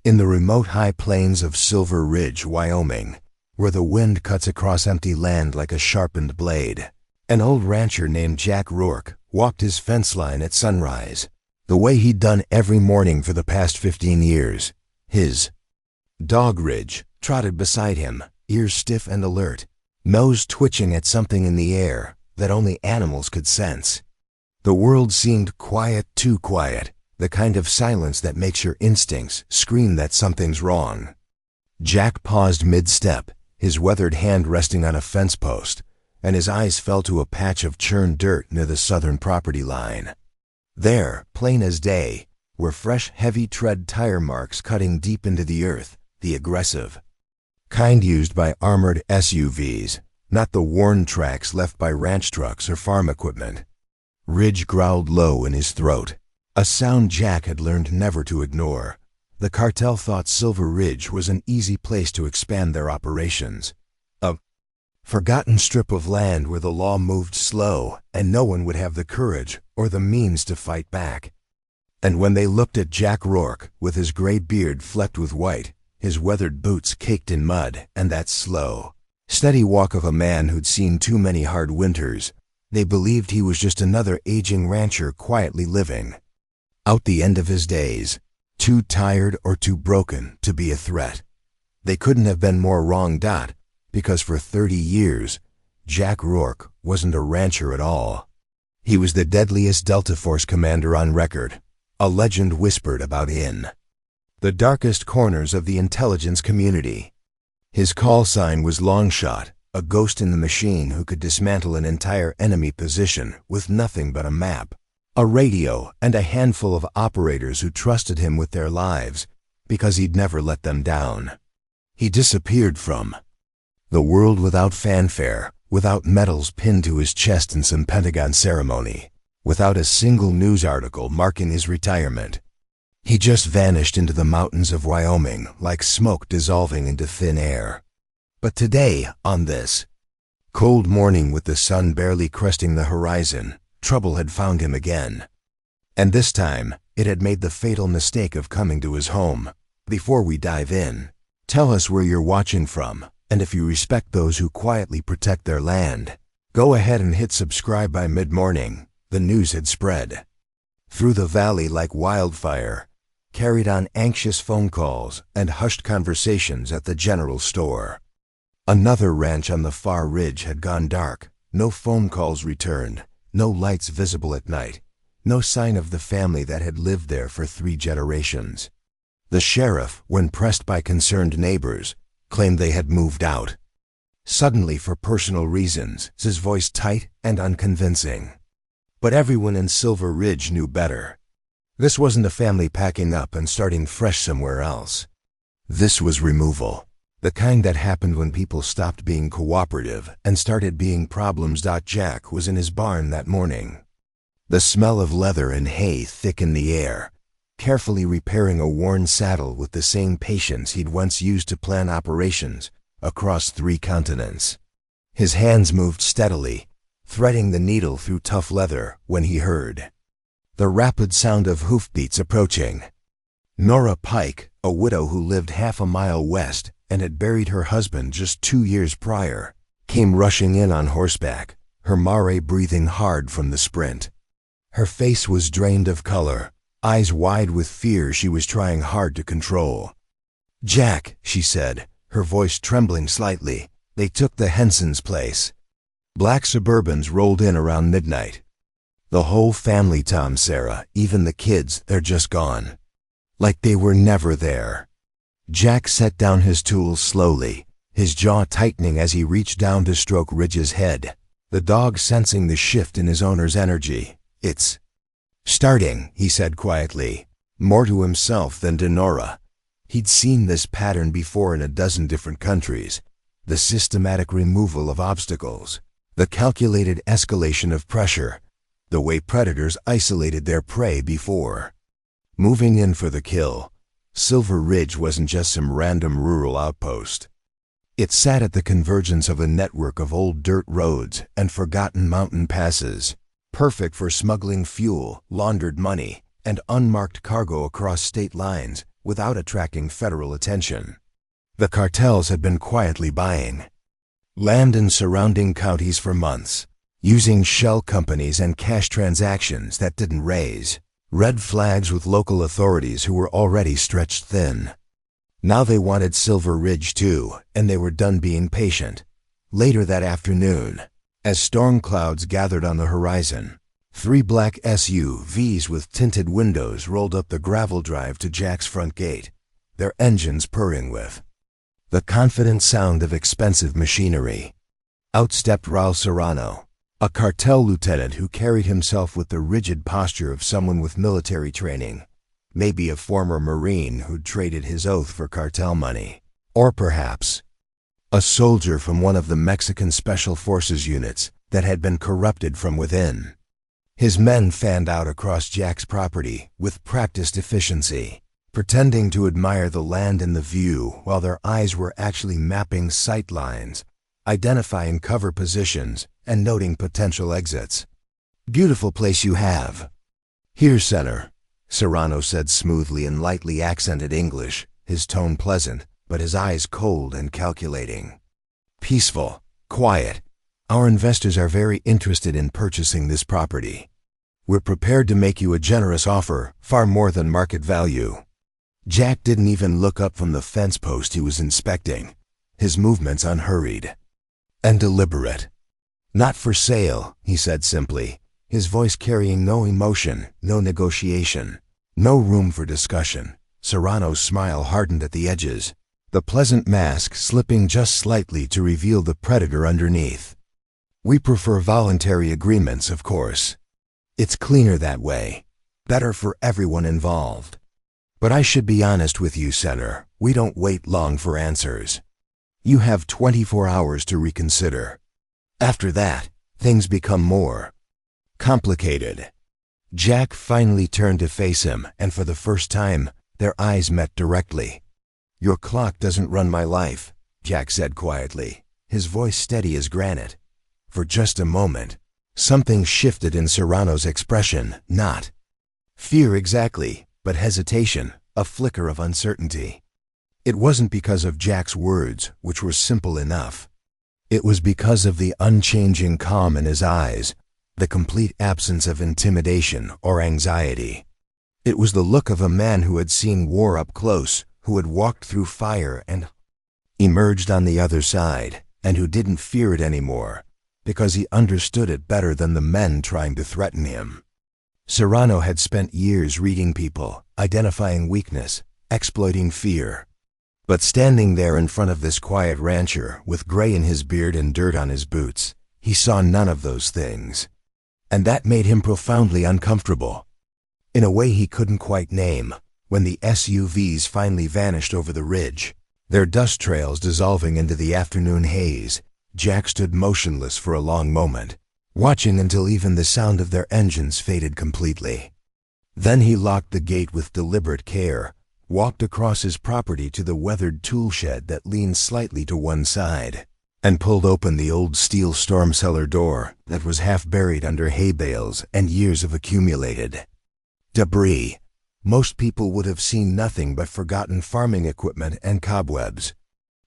In the remote high plains of Silver Ridge, Wyoming, where the wind cuts across empty land like a sharpened blade, an old rancher named Jack Rourke walked his fence line at sunrise, the way he'd done every morning for the past 15 years. His dog Ridge trotted beside him, ears stiff and alert, nose twitching at something in the air that only animals could sense. The world seemed quiet, too quiet, the kind of silence that makes your instincts scream that something's wrong. Jack paused mid-step, his weathered hand resting on a fence post, and his eyes fell to a patch of churned dirt near the southern property line. There, plain as day, were fresh, heavy-tread tire marks cutting deep into the earth, the aggressive kind used by armored SUVs, not the worn tracks left by ranch trucks or farm equipment. Ridge growled low in his throat, a sound Jack had learned never to ignore. The cartel thought Silver Ridge was an easy place to expand their operations. A forgotten strip of land where the law moved slow and no one would have the courage or the means to fight back. And when they looked at Jack Rourke, with his gray beard flecked with white, his weathered boots caked in mud, and that slow, steady walk of a man who'd seen too many hard winters, they believed he was just another aging rancher quietly living out the end of his days, too tired or too broken to be a threat. They couldn't have been more wrong, because for 30 years, Jack Rourke wasn't a rancher at all. He was the deadliest Delta Force commander on record, a legend whispered about in the darkest corners of the intelligence community. His call sign was Longshot, a ghost in the machine who could dismantle an entire enemy position with nothing but a map, a radio, and a handful of operators who trusted him with their lives because he'd never let them down. He disappeared from the world without fanfare, without medals pinned to his chest in some Pentagon ceremony, without a single news article marking his retirement. He just vanished into the mountains of Wyoming like smoke dissolving into thin air. But today, on this cold morning with the sun barely cresting the horizon, trouble had found him again. And this time, it had made the fatal mistake of coming to his home. Before we dive in, tell us where you're watching from, and if you respect those who quietly protect their land, go ahead and hit subscribe. By mid-morning, the news had spread through the valley like wildfire, carried on anxious phone calls and hushed conversations at the general store. Another ranch on the far ridge had gone dark, no phone calls returned, no lights visible at night, no sign of the family that had lived there for 3 generations. The sheriff, when pressed by concerned neighbors, claimed they had moved out suddenly for personal reasons, his voice tight and unconvincing. But everyone in Silver Ridge knew better. This wasn't a family packing up and starting fresh somewhere else. This was removal, the kind that happened when people stopped being cooperative and started being problems. Jack was in his barn that morning, the smell of leather and hay thick in the air, carefully repairing a worn saddle with the same patience he'd once used to plan operations across 3 continents. His hands moved steadily, threading the needle through tough leather when he heard the rapid sound of hoofbeats approaching. Nora Pike, a widow who lived half a mile west and had buried her husband just 2 years prior, came rushing in on horseback, her mare breathing hard from the sprint. Her face was drained of color, eyes wide with fear she was trying hard to control. "Jack," she said, her voice trembling slightly, "they took the Henson's place." Black Suburbans rolled in around midnight. The whole family, Tom, Sarah, even the kids, they're just gone. Like they were never there. Jack set down his tools slowly, his jaw tightening as he reached down to stroke Ridge's head, the dog sensing the shift in his owner's energy. "It's starting," he said quietly, more to himself than to Nora. He'd seen this pattern before in a dozen different countries, the systematic removal of obstacles, the calculated escalation of pressure, the way predators isolated their prey before moving in for the kill. Silver Ridge wasn't just some random rural outpost. It sat at the convergence of a network of old dirt roads and forgotten mountain passes, perfect for smuggling fuel, laundered money, and unmarked cargo across state lines without attracting federal attention. The cartels had been quietly buying land in surrounding counties for months, using shell companies and cash transactions that didn't raise red flags with local authorities who were already stretched thin. Now they wanted Silver Ridge too, and they were done being patient. Later that afternoon, as storm clouds gathered on the horizon, 3 black SUVs with tinted windows rolled up the gravel drive to Jack's front gate, their engines purring with the confident sound of expensive machinery. Out stepped Raul Serrano, a cartel lieutenant who carried himself with the rigid posture of someone with military training, maybe a former Marine who'd traded his oath for cartel money, or perhaps a soldier from one of the Mexican Special Forces units that had been corrupted from within. His men fanned out across Jack's property with practiced efficiency, pretending to admire the land and the view while their eyes were actually mapping sight lines, identifying cover positions, and noting potential exits. "Beautiful place you have." "Here, Senator," Serrano said smoothly in lightly accented English, his tone pleasant, but his eyes cold and calculating. "Peaceful, quiet. Our investors are very interested in purchasing this property. We're prepared to make you a generous offer, far more than market value." Jack didn't even look up from the fence post he was inspecting, his movements unhurried and deliberate. "Not for sale," he said simply, his voice carrying no emotion, no negotiation, no room for discussion. Serrano's smile hardened at the edges, the pleasant mask slipping just slightly to reveal the predator underneath. "We prefer voluntary agreements, of course. It's cleaner that way, better for everyone involved. But I should be honest with you, Senator, we don't wait long for answers. You have 24 hours to reconsider. After that, things become more complicated." Jack finally turned to face him, and for the first time, their eyes met directly. "Your clock doesn't run my life," Jack said quietly, his voice steady as granite. For just a moment, something shifted in Serrano's expression, not fear exactly, but hesitation, a flicker of uncertainty. It wasn't because of Jack's words, which were simple enough. It was because of the unchanging calm in his eyes, the complete absence of intimidation or anxiety. It was the look of a man who had seen war up close, who had walked through fire and emerged on the other side, and who didn't fear it anymore, because he understood it better than the men trying to threaten him. Serrano had spent years reading people, identifying weakness, exploiting fear. But standing there in front of this quiet rancher, with gray in his beard and dirt on his boots, he saw none of those things. And that made him profoundly uncomfortable. In a way he couldn't quite name, when the SUVs finally vanished over the ridge, their dust trails dissolving into the afternoon haze, Jack stood motionless for a long moment, watching until even the sound of their engines faded completely. Then he locked the gate with deliberate care, walked across his property to the weathered tool shed that leaned slightly to one side, and pulled open the old steel storm cellar door that was half buried under hay bales and years of accumulated debris. Most people would have seen nothing but forgotten farming equipment and cobwebs.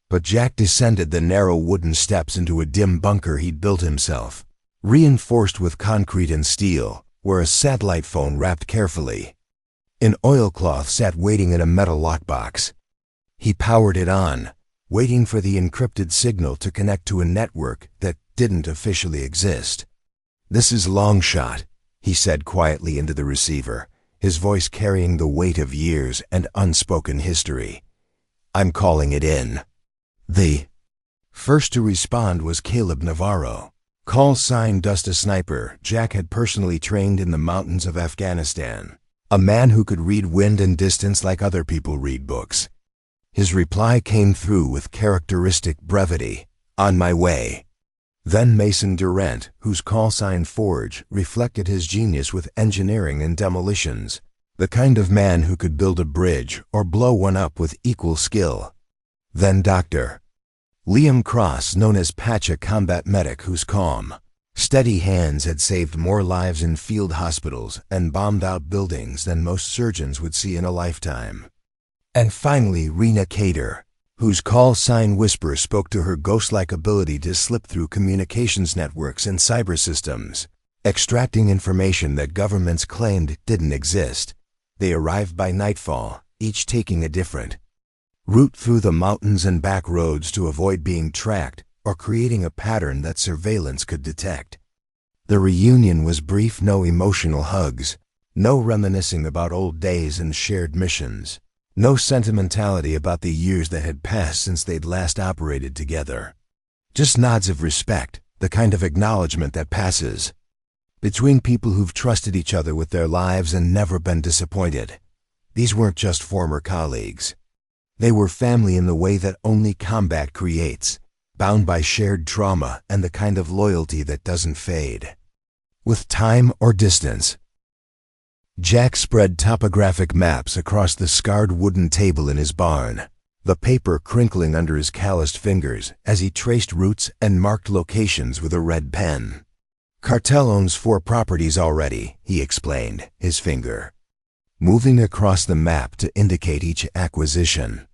But Jack descended the narrow wooden steps into a dim bunker he'd built himself, reinforced with concrete and steel, where a satellite phone wrapped carefully in oilcloth sat waiting in a metal lockbox. He powered it on, waiting for the encrypted signal to connect to a network that didn't officially exist. "This is Longshot," he said quietly into the receiver, his voice carrying the weight of years and unspoken history. "I'm calling it in." The first to respond was Caleb Navarro. Call sign Dust a Sniper, Jack had personally trained in the mountains of Afghanistan. A man who could read wind and distance like other people read books. His reply came through with characteristic brevity. "On my way." Then Mason Durant, whose call sign Forge reflected his genius with engineering and demolitions, the kind of man who could build a bridge or blow one up with equal skill. Then Dr. Liam Cross, known as Patch, a combat medic whose calm, steady hands had saved more lives in field hospitals and bombed out buildings than most surgeons would see in a lifetime. And finally, Rena Cater, whose call sign Whisper spoke to her ghost-like ability to slip through communications networks and cyber systems, extracting information that governments claimed didn't exist. They arrived by nightfall, each taking a different route through the mountains and back roads to avoid being tracked or creating a pattern that surveillance could detect. The reunion was brief, no emotional hugs, no reminiscing about old days and shared missions, no sentimentality about the years that had passed since they'd last operated together. Just nods of respect, the kind of acknowledgement that passes between people who've trusted each other with their lives and never been disappointed. These weren't just former colleagues. They were family in the way that only combat creates, bound by shared trauma and the kind of loyalty that doesn't fade with time or distance. Jack spread topographic maps across the scarred wooden table in his barn, the paper crinkling under his calloused fingers as he traced routes and marked locations with a red pen. Cartel owns 4 properties already, he explained, his finger moving across the map to indicate each acquisition.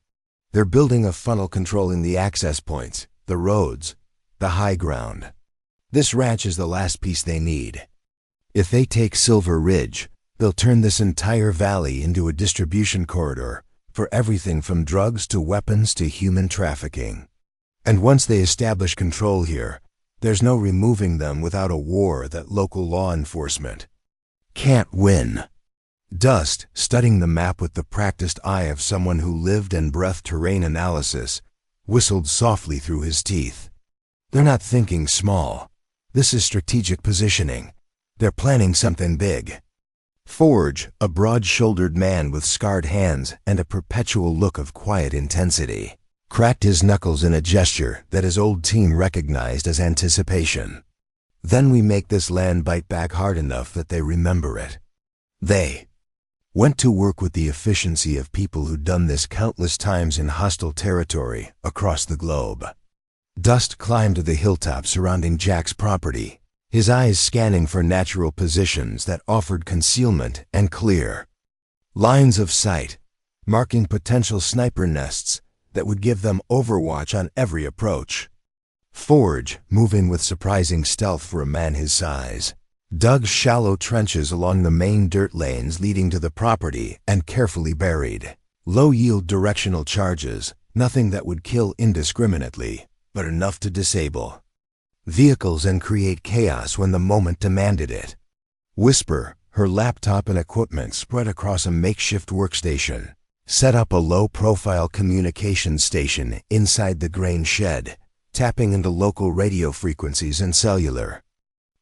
They're building a funnel controlling the access points, the roads, the high ground. This ranch is the last piece they need. If they take Silver Ridge, they'll turn this entire valley into a distribution corridor for everything from drugs to weapons to human trafficking. And once they establish control here, there's no removing them without a war that local law enforcement can't win. Dust, studying the map with the practiced eye of someone who lived and breathed terrain analysis, whistled softly through his teeth. They're not thinking small. This is strategic positioning. They're planning something big. Forge, a broad-shouldered man with scarred hands and a perpetual look of quiet intensity, cracked his knuckles in a gesture that his old team recognized as anticipation. Then we make this land bite back hard enough that they remember it. They went to work with the efficiency of people who'd done this countless times in hostile territory across the globe. Dust climbed to the hilltop surrounding Jack's property, his eyes scanning for natural positions that offered concealment and clear lines of sight, marking potential sniper nests that would give them overwatch on every approach. Forge, moving with surprising stealth for a man his size, dug shallow trenches along the main dirt lanes leading to the property and carefully buried low-yield directional charges, nothing that would kill indiscriminately, but enough to disable vehicles and create chaos when the moment demanded it. Whisper, her laptop and equipment spread across a makeshift workstation, set up a low-profile communications station inside the grain shed, tapping into local radio frequencies and cellular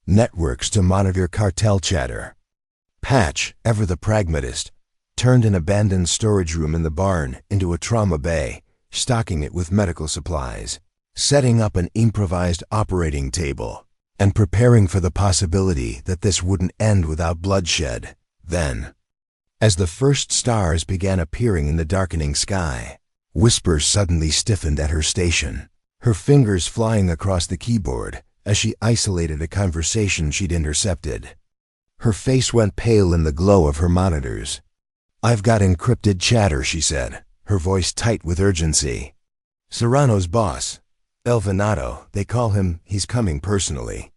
networks to monitor cartel chatter. Patch, ever the pragmatist, turned an abandoned storage room in the barn into a trauma bay, stocking it with medical supplies, setting up an improvised operating table, and preparing for the possibility that this wouldn't end without bloodshed. Then, as the first stars began appearing in the darkening sky, Whisper suddenly stiffened at her station, her fingers flying across the keyboard as she isolated a conversation she'd intercepted. Her face went pale in the glow of her monitors. "I've got encrypted chatter," she said, her voice tight with urgency. "Serrano's boss, El Venado, they call him, he's coming personally.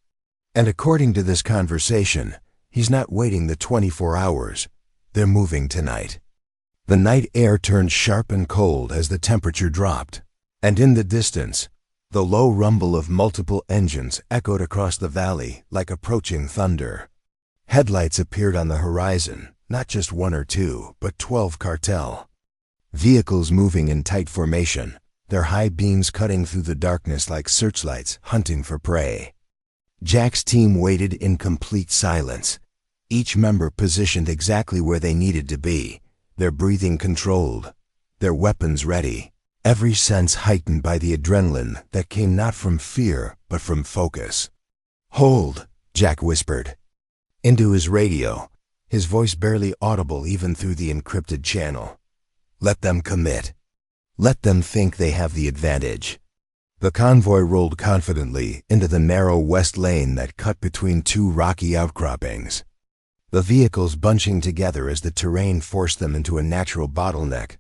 And according to this conversation, he's not waiting the 24 hours. They're moving tonight." The night air turned sharp and cold as the temperature dropped, and in the distance, the low rumble of multiple engines echoed across the valley like approaching thunder. Headlights appeared on the horizon, not just 1 or 2, but 12 cartel vehicles moving in tight formation, their high beams cutting through the darkness like searchlights hunting for prey. Jack's team waited in complete silence, each member positioned exactly where they needed to be, their breathing controlled, their weapons ready, every sense heightened by the adrenaline that came not from fear but from focus. "Hold," Jack whispered into his radio, his voice barely audible even through the encrypted channel. "Let them commit. Let them think they have the advantage." The convoy rolled confidently into the narrow west lane that cut between 2 rocky outcroppings, the vehicles bunching together as the terrain forced them into a natural bottleneck,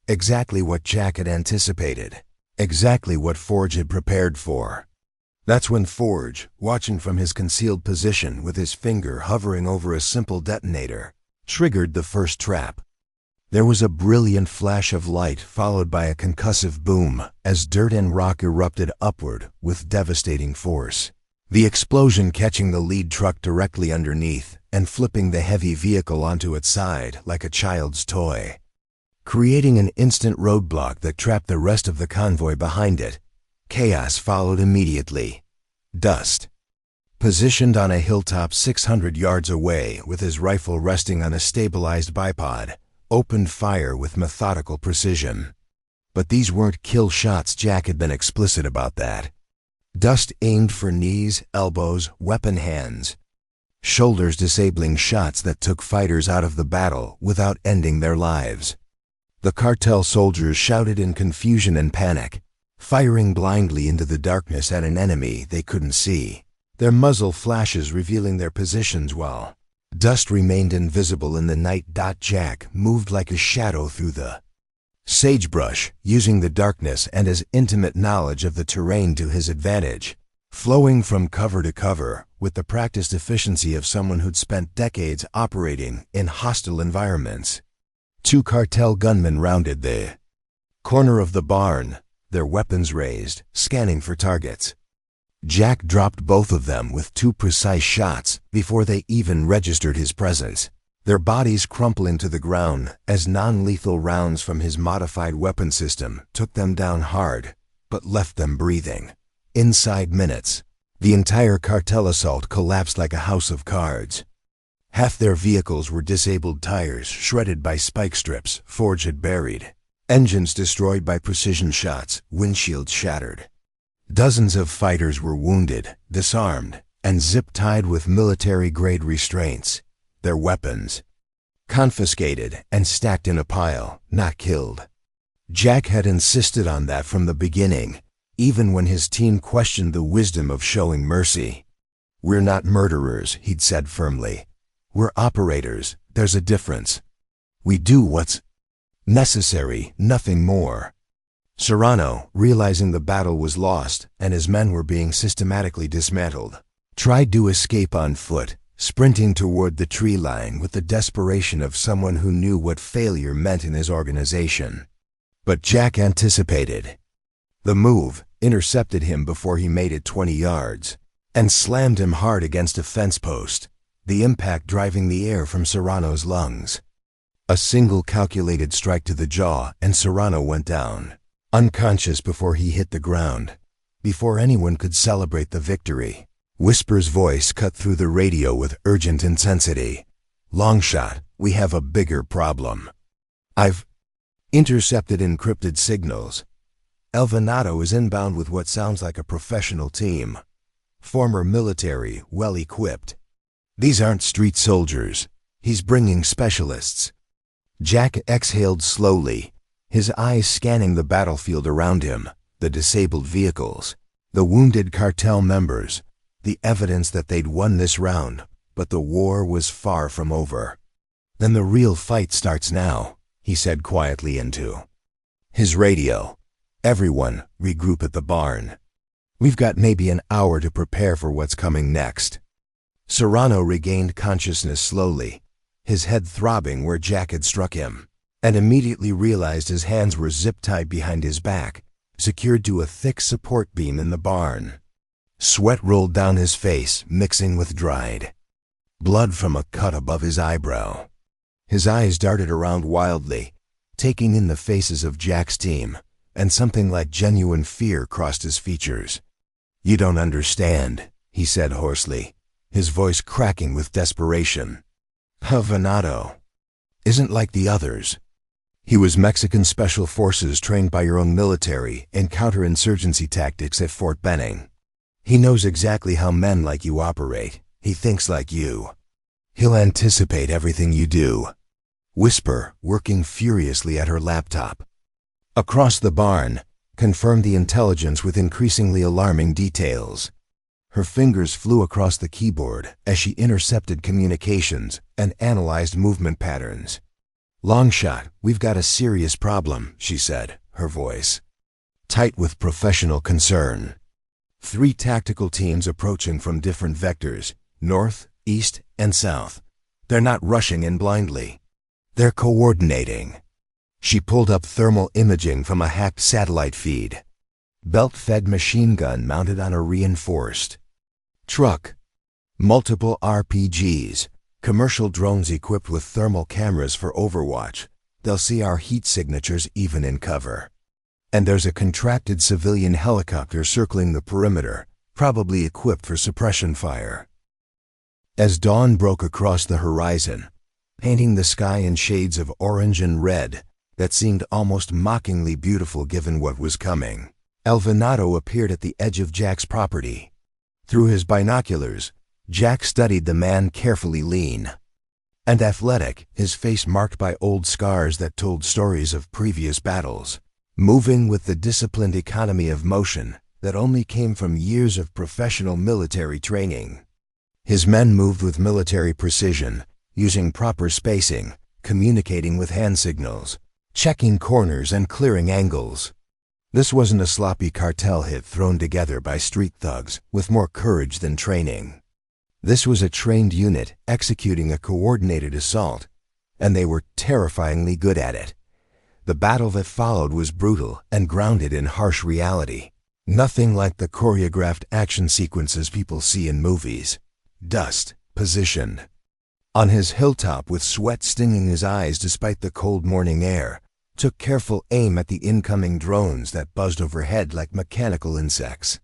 Exactly what Jack had anticipated. Exactly what Forge had prepared for. That's when Forge, watching from his concealed position with his finger hovering over a simple detonator, triggered the first trap. There was a brilliant flash of light followed by a concussive boom as dirt and rock erupted upward with devastating force. The explosion catching the lead truck directly underneath and flipping the heavy vehicle onto its side like a child's toy, creating an instant roadblock that trapped the rest of the convoy behind it. Chaos followed immediately. Dust, positioned on a hilltop 600 yards away with his rifle resting on a stabilized bipod, opened fire with methodical precision. But these weren't kill shots. Jack had been explicit about that. Dust aimed for knees, elbows, weapon hands, shoulders, disabling shots that took fighters out of the battle without ending their lives. The cartel soldiers shouted in confusion and panic, firing blindly into the darkness at an enemy they couldn't see, their muzzle flashes revealing their positions while dust remained invisible in the night. Jack moved like a shadow through the sagebrush, using the darkness and his intimate knowledge of the terrain to his advantage, flowing from cover to cover with the practiced efficiency of someone who'd spent decades operating in hostile environments. 2 cartel gunmen rounded the corner of the barn, their weapons raised, scanning for targets. Jack dropped both of them with 2 precise shots before they even registered his presence, their bodies crumpling to the ground as non-lethal rounds from his modified weapon system took them down hard, but left them breathing. Inside minutes, the entire cartel assault collapsed like a house of cards. Half their vehicles were disabled, tires shredded by spike strips Forge had buried, engines destroyed by precision shots, windshields shattered. Dozens of fighters were wounded, disarmed, and zip-tied with military-grade restraints, their weapons confiscated and stacked in a pile, not killed. Jack had insisted on that from the beginning, even when his team questioned the wisdom of showing mercy. "We're not murderers," he'd said firmly. "We're operators. There's a difference. We do what's necessary, nothing more." Serrano, realizing the battle was lost and his men were being systematically dismantled, tried to escape on foot, sprinting toward the tree line with the desperation of someone who knew what failure meant in his organization. But Jack anticipated the move, intercepted him before he made it 20 yards, and slammed him hard against a fence post, the impact driving the air from Serrano's lungs. A single calculated strike to the jaw and Serrano went down, unconscious before he hit the ground, before anyone could celebrate the victory. Whisper's voice cut through the radio with urgent intensity. "Longshot, we have a bigger problem. I've intercepted encrypted signals. El Venado is inbound with what sounds like a professional team. Former military, well-equipped. These aren't street soldiers. He's bringing specialists." Jack exhaled slowly, his eyes scanning the battlefield around him, the disabled vehicles, the wounded cartel members, the evidence that they'd won this round, but the war was far from over. "Then the real fight starts now," he said quietly into his radio. "Everyone, regroup at the barn. We've got maybe an hour to prepare for what's coming next." Serrano regained consciousness slowly, his head throbbing where Jack had struck him, and immediately realized his hands were zip-tied behind his back, secured to a thick support beam in the barn. Sweat rolled down his face, mixing with dried blood from a cut above his eyebrow. His eyes darted around wildly, taking in the faces of Jack's team, and something like genuine fear crossed his features. "You don't understand," he said hoarsely, his voice cracking with desperation. "El Venado isn't like the others. He was Mexican Special Forces trained by your own military in counterinsurgency tactics at Fort Benning. He knows exactly how men like you operate. He thinks like you. He'll anticipate everything you do." Whisper, working furiously at her laptop across the barn, confirmed the intelligence with increasingly alarming details. Her fingers flew across the keyboard as she intercepted communications and analyzed movement patterns. "Longshot, we've got a serious problem," she said, her voice tight with professional concern. 3 tactical teams approaching from different vectors, north, east, and south. They're not rushing in blindly. They're coordinating. She pulled up thermal imaging from a hacked satellite feed. Belt-fed machine gun mounted on a reinforced truck. Multiple RPGs. Commercial drones equipped with thermal cameras for overwatch. They'll see our heat signatures even in cover. And there's a contracted civilian helicopter circling the perimeter, probably equipped for suppression fire. As dawn broke across the horizon, painting the sky in shades of orange and red that seemed almost mockingly beautiful given what was coming, El Venado appeared at the edge of Jack's property. Through his binoculars, Jack studied the man carefully, lean and athletic, his face marked by old scars that told stories of previous battles, moving with the disciplined economy of motion that only came from years of professional military training. His men moved with military precision, using proper spacing, communicating with hand signals, checking corners and clearing angles. This wasn't a sloppy cartel hit thrown together by street thugs with more courage than training. This was a trained unit executing a coordinated assault, and they were terrifyingly good at it. The battle that followed was brutal and grounded in harsh reality. Nothing like the choreographed action sequences people see in movies. Dust, positioned on his hilltop with sweat stinging his eyes despite the cold morning air, took careful aim at the incoming drones that buzzed overhead like mechanical insects.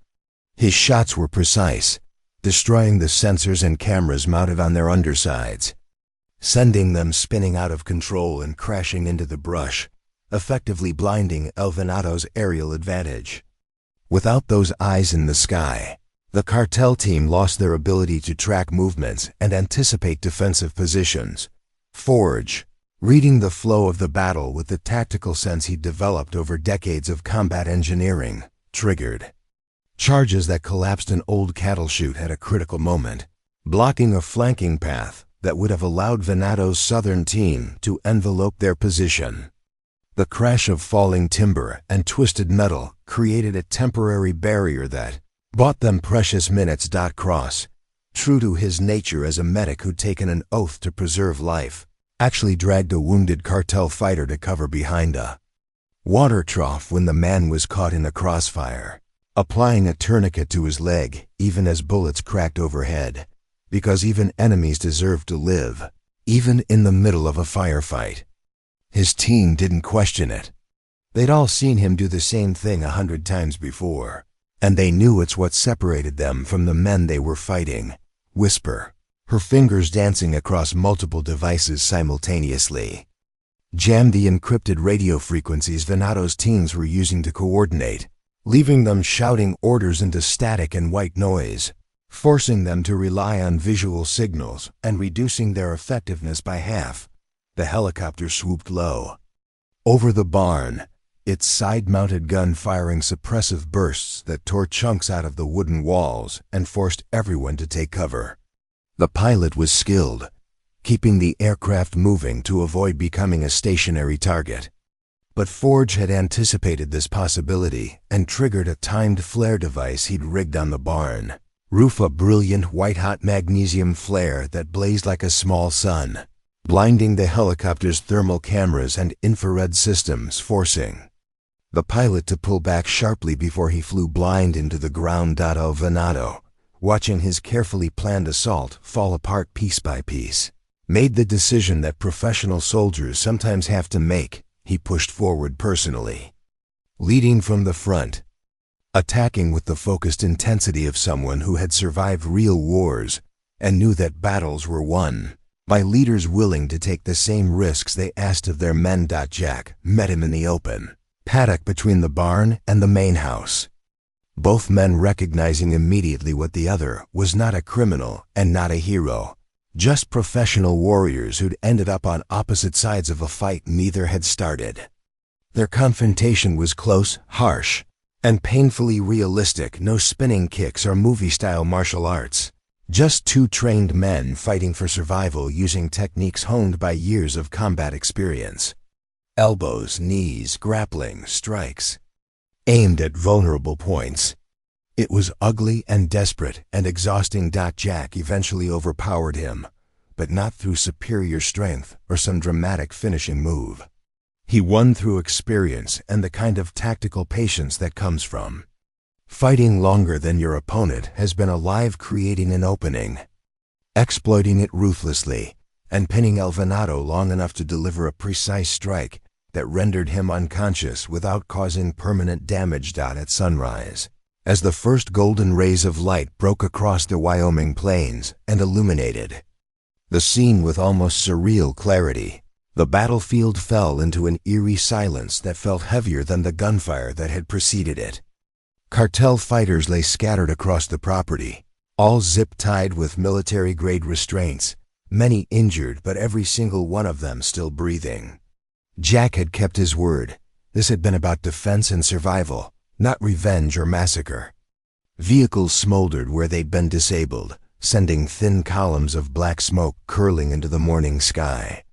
His shots were precise, destroying the sensors and cameras mounted on their undersides, sending them spinning out of control and crashing into the brush, effectively blinding El Venado's aerial advantage. Without those eyes in the sky, the cartel team lost their ability to track movements and anticipate defensive positions. Forge, reading the flow of the battle with the tactical sense he'd developed over decades of combat engineering, triggered charges that collapsed an old cattle chute at a critical moment, blocking a flanking path that would have allowed Venado's southern team to envelope their position. The crash of falling timber and twisted metal created a temporary barrier that bought them precious minutes. Cross, true to his nature as a medic who'd taken an oath to preserve life, actually dragged a wounded cartel fighter to cover behind a water trough when the man was caught in the crossfire, applying a tourniquet to his leg even as bullets cracked overhead, because even enemies deserved to live, even in the middle of a firefight. His team didn't question it. They'd all seen him do the same thing 100 times before, and they knew it's what separated them from the men they were fighting. Whisper, her fingers dancing across multiple devices simultaneously, jammed the encrypted radio frequencies Venado's teams were using to coordinate, leaving them shouting orders into static and white noise, forcing them to rely on visual signals and reducing their effectiveness by half. The helicopter swooped low over the barn, its side-mounted gun firing suppressive bursts that tore chunks out of the wooden walls and forced everyone to take cover. The pilot was skilled, keeping the aircraft moving to avoid becoming a stationary target. But Forge had anticipated this possibility and triggered a timed flare device he'd rigged on the barn roof, a brilliant white-hot magnesium flare that blazed like a small sun, blinding the helicopter's thermal cameras and infrared systems, forcing the pilot to pull back sharply before he flew blind into the ground. El Venado, watching his carefully planned assault fall apart piece by piece, made the decision that professional soldiers sometimes have to make. He pushed forward personally, leading from the front, attacking with the focused intensity of someone who had survived real wars and knew that battles were won by leaders willing to take the same risks they asked of their men. Jack met him in the open paddock between the barn and the main house, both men recognizing immediately what the other was: not a criminal and not a hero, just professional warriors who'd ended up on opposite sides of a fight neither had started. Their confrontation was close, harsh, and painfully realistic. No spinning kicks or movie-style martial arts, Just two trained men fighting for survival using techniques honed by years of combat experience. Elbows, knees, grappling, strikes, aimed at vulnerable points. It was ugly and desperate and exhausting. Jack eventually overpowered him, but not through superior strength or some dramatic finishing move. He won through experience and the kind of tactical patience that comes from fighting longer than your opponent has been alive, creating an opening, exploiting it ruthlessly, and pinning El Venado long enough to deliver a precise strike that rendered him unconscious without causing permanent damage. At sunrise, as the first golden rays of light broke across the Wyoming plains and illuminated the scene with almost surreal clarity, the battlefield fell into an eerie silence that felt heavier than the gunfire that had preceded it. Cartel fighters lay scattered across the property, all zip-tied with military-grade restraints, many injured but every single one of them still breathing. Jack had kept his word. This had been about defense and survival, not revenge or massacre. Vehicles smoldered where they'd been disabled, sending thin columns of black smoke curling into the morning sky.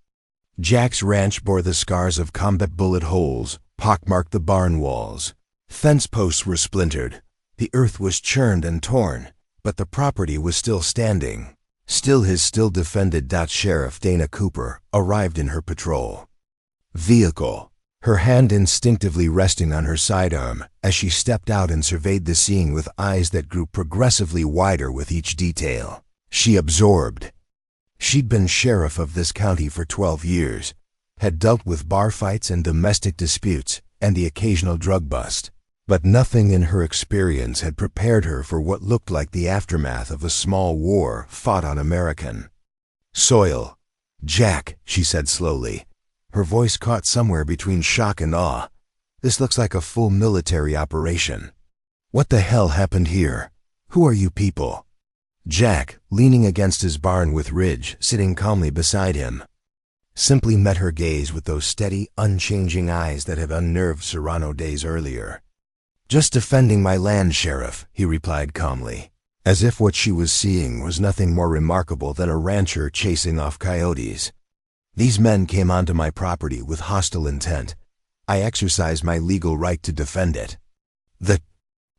Jack's ranch bore the scars of combat bullet holes, pockmarked the barn walls. Fence posts were splintered. The earth was churned and torn, but the property was still standing. Still defended. Sheriff Dana Cooper arrived in her patrol vehicle, her hand instinctively resting on her sidearm as she stepped out and surveyed the scene with eyes that grew progressively wider with each detail she absorbed. She'd been sheriff of this county for 12 years, had dealt with bar fights and domestic disputes and the occasional drug bust, but nothing in her experience had prepared her for what looked like the aftermath of a small war fought on American soil. "Jack," she said slowly, her voice caught somewhere between shock and awe, "this looks like a full military operation. What the hell happened here? Who are you people?" Jack, leaning against his barn with Ridge sitting calmly beside him, simply met her gaze with those steady, unchanging eyes that had unnerved Serrano days earlier. "Just defending my land, Sheriff," he replied calmly, as if what she was seeing was nothing more remarkable than a rancher chasing off coyotes. "These men came onto my property with hostile intent. I exercised my legal right to defend it. The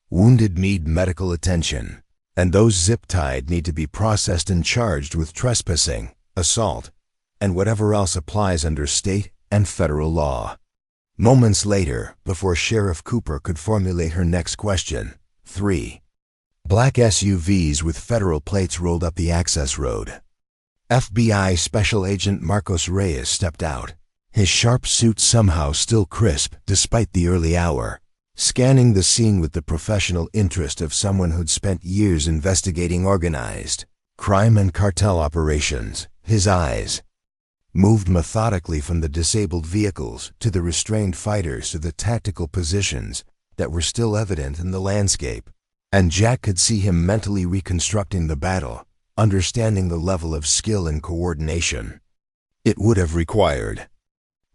wounded need medical attention, and those zip-tied need to be processed and charged with trespassing, assault, and whatever else applies under state and federal law." Moments later, before Sheriff Cooper could formulate her next question, 3 black SUVs with federal plates rolled up the access road. FBI Special Agent Marcos Reyes stepped out, his sharp suit somehow still crisp despite the early hour, scanning the scene with the professional interest of someone who'd spent years investigating organized crime and cartel operations. His eyes moved methodically from the disabled vehicles to the restrained fighters to the tactical positions that were still evident in the landscape, and Jack could see him mentally reconstructing the battle, understanding the level of skill and coordination it would have required.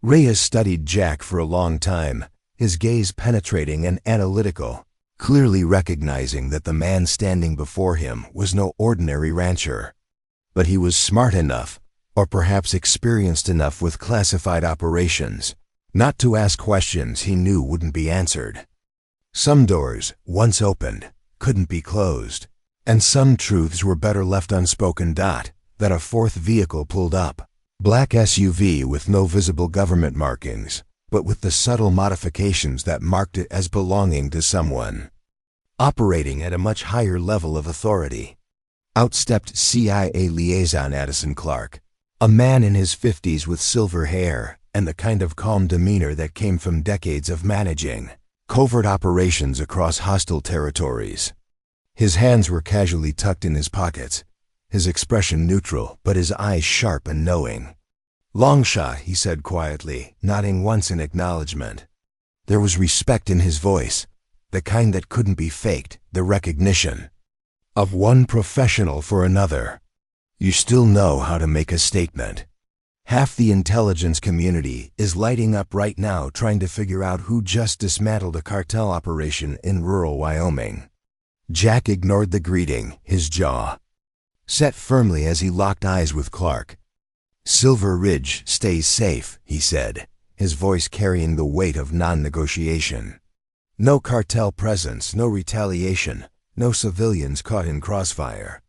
Reyes studied Jack for a long time, his gaze penetrating and analytical, clearly recognizing that the man standing before him was no ordinary rancher. But he was smart enough, or perhaps experienced enough with classified operations, not to ask questions he knew wouldn't be answered. Some doors, once opened, couldn't be closed, and some truths were better left unspoken. Then a fourth vehicle pulled up, black SUV with no visible government markings, but with the subtle modifications that marked it as belonging to someone operating at a much higher level of authority. Out stepped CIA liaison Addison Clark, a man in his 50s with silver hair and the kind of calm demeanor that came from decades of managing covert operations across hostile territories. His hands were casually tucked in his pockets, his expression neutral but his eyes sharp and knowing. "Longshot," he said quietly, nodding once in acknowledgement. There was respect in his voice, the kind that couldn't be faked, the recognition of one professional for another. "You still know how to make a statement. Half the intelligence community is lighting up right now trying to figure out who just dismantled a cartel operation in rural Wyoming." Jack ignored the greeting, his jaw set firmly as he locked eyes with Clark. "Silver Ridge stays safe," he said, his voice carrying the weight of non-negotiation. "No cartel presence, no retaliation, no civilians caught in crossfire.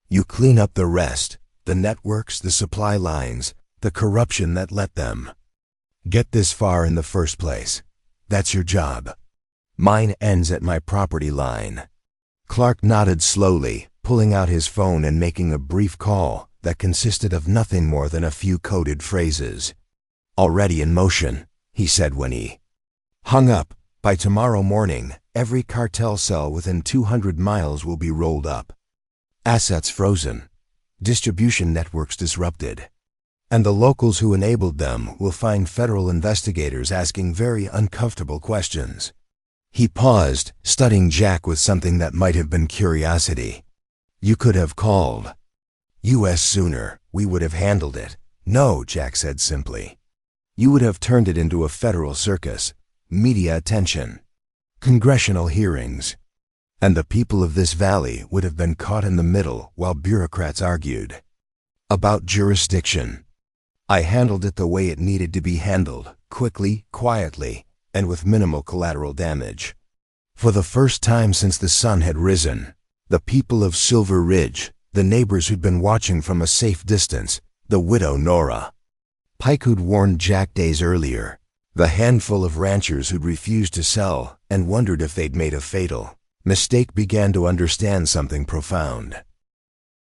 You clean up the rest, the networks, the supply lines, the corruption that let them get this far in the first place. That's your job. Mine ends at my property line." Clark nodded slowly, pulling out his phone and making a brief call that consisted of nothing more than a few coded phrases. "Already in motion," he said when he hung up. "By tomorrow morning, every cartel cell within 200 miles will be rolled up. Assets frozen, distribution networks disrupted, and the locals who enabled them will find federal investigators asking very uncomfortable questions." He paused, studying Jack with something that might have been curiosity. "You could have called U.S. sooner. We would have handled it." "No," Jack said simply. "You would have turned it into a federal circus, media attention, congressional hearings, and the people of this valley would have been caught in the middle while bureaucrats argued about jurisdiction. I handled it the way it needed to be handled, quickly, quietly, and with minimal collateral damage. For the first time since the sun had risen, the people of Silver Ridge, the neighbors who'd been watching from a safe distance, the widow Nora Pike who'd warned Jack days earlier, the handful of ranchers who'd refused to sell and wondered if they'd made a fatal mistake, began to understand something profound.